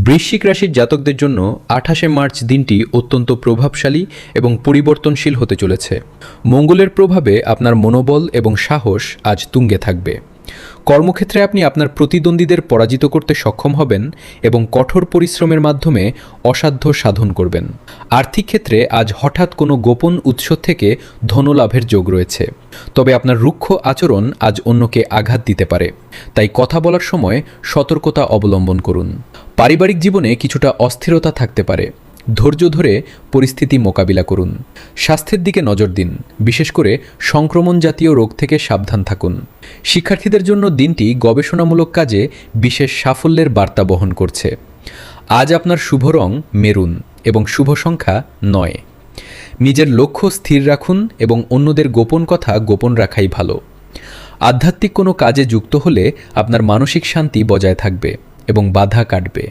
বৃশ্চিক রাশির জাতকদের জন্য 28শে মার্চ দিনটি অত্যন্ত প্রভাবশালী এবং পরিবর্তনশীল হতে চলেছে। মঙ্গলের প্রভাবে আপনার মনোবল এবং সাহস আজ তুঙ্গে থাকবে। কর্মক্ষেত্রে আপনি আপনার প্রতিদ্বন্দ্বীদের পরাজিত করতে সক্ষম হবেন এবং কঠোর পরিশ্রমের মাধ্যমে অসাধ্য সাধন করবেন। আর্থিক ক্ষেত্রে আজ হঠাৎ কোনো গোপন উৎস থেকে ধনলাভের যোগ রয়েছে, তবে আপনার রুক্ষ আচরণ আজ অন্যকে আঘাত দিতে পারে, তাই কথা বলার সময় সতর্কতা অবলম্বন করুন। পারিবারিক জীবনে কিছুটা অস্থিরতা থাকতে পারে, ধৈর্য ধরে পরিস্থিতি মোকাবিলা করুন। স্বাস্থ্যের দিকে নজর দিন, বিশেষ করে সংক্রমণ জাতীয় রোগ থেকে সাবধান থাকুন। শিক্ষার্থীদের জন্য দিনটি গবেষণামূলক কাজে বিশেষ সাফল্যের বার্তা বহন করছে। আজ আপনার শুভ রং মেরুন এবং শুভ সংখ্যা 9। নিজের লক্ষ্য স্থির রাখুন এবং অন্যদের গোপন কথা গোপন রাখাই ভালো। আধ্যাত্মিক কোনো কাজে যুক্ত হলে আপনার মানসিক শান্তি বজায় থাকবে এবং বাধা কাটবে।